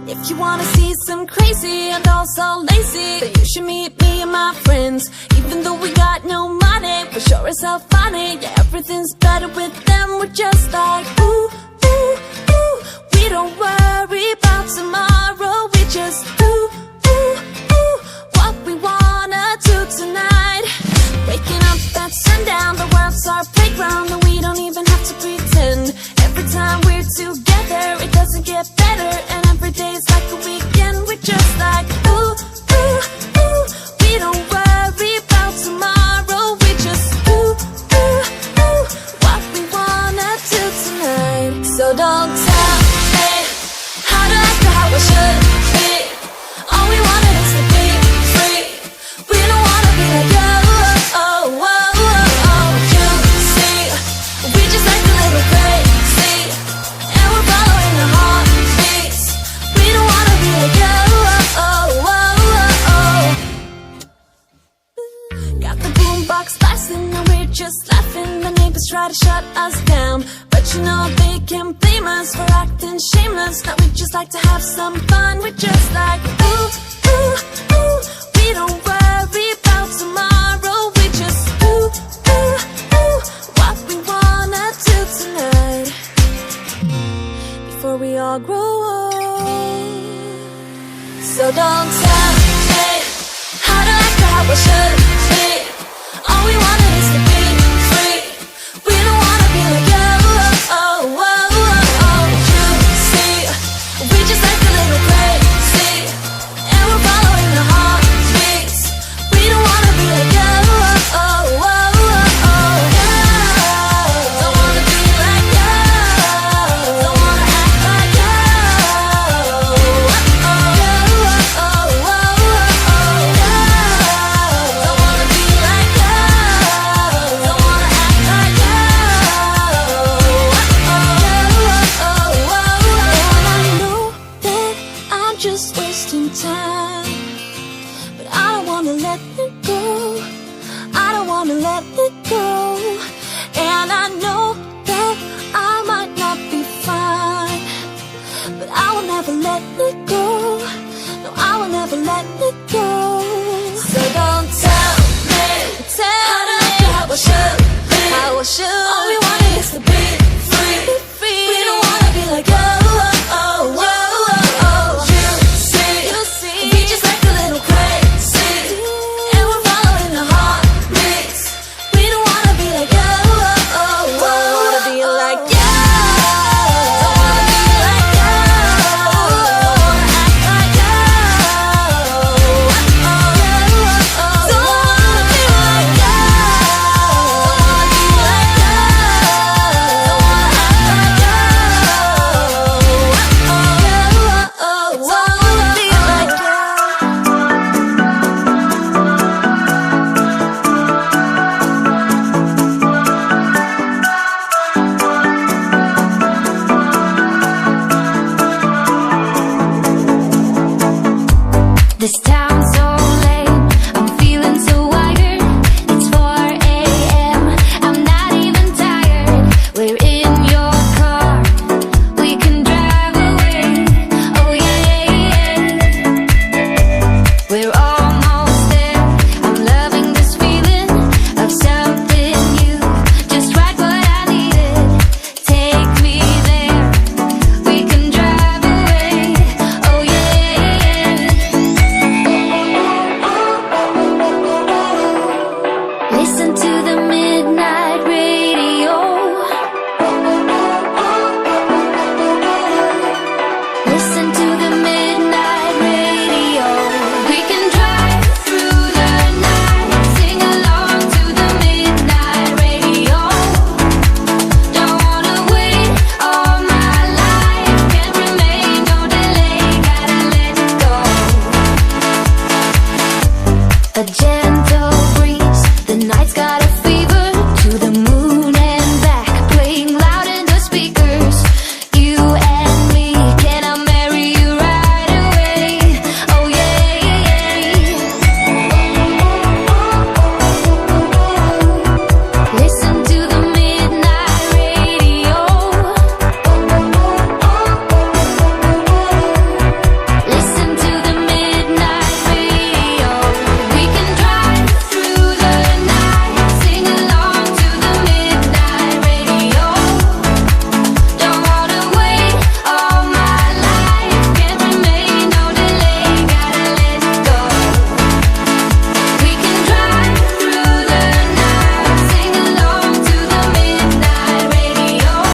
If you wanna see some crazy and also lazy, then you should meet me and my friends. Even though we got no money, for sure it's so funny. Yeah, everything's better with them. We're just like ooh, ooh, ooh. We don't worry about tomorrow. We just ooh, ooh, ooh. What we wanna do tonight. Waking up at sundown, the world's our playground, and we don't even have to pretend. Every time we're together, it doesn't get better, and every day's like a weekend. We're just like ooh, ooh, ooh. We don't worry about tomorrow. We just ooh, ooh, ooh. What we wanna do tonight. So don't tell me how to act or how I should be. All we wanted is to be free. We don't wanna be like you. We just like a little crazy, and we're following our heartbeats. We don't wanna be like you. Got the boombox blasting and we're just laughing. The neighbors try to shut us down, but you know they can't blame us for acting shameless. Now we just like to have some fun. We're just like ooh, ooh, ooh. We don't worry about tomorrow. We just ooh, ooh, ooh. What we wanna do tonight, before we all grow old. So don't tell me how to act or how I should be. All we wanted is to be free. We don't wanna be like you. You see, we just like a little crazy, and we're following our heartbeats. We don't wanna be like you. Don't wanna be like you. Don't wanna act like you. Don't wanna be like you. Don't wanna act like you. And I know that I'm just wasting time, but I don't wanna let it go. I don't wanna let it go. And I know that I might not be fine, but I will never let it go. No, I will never let it go. So don't tell me how to act or how I should be. How I should. All we wanted is to be free. We don't wanna be like you. You see, we just like a little crazy, and we're following our heartbeats. We don't wanna be like you. Don't wanna be like you. Don't wanna be like you. Don't wanna act like you. Don't wanna be like you. Don't wanna be like you. Don't wanna act like you. Don't wanna be like you. This town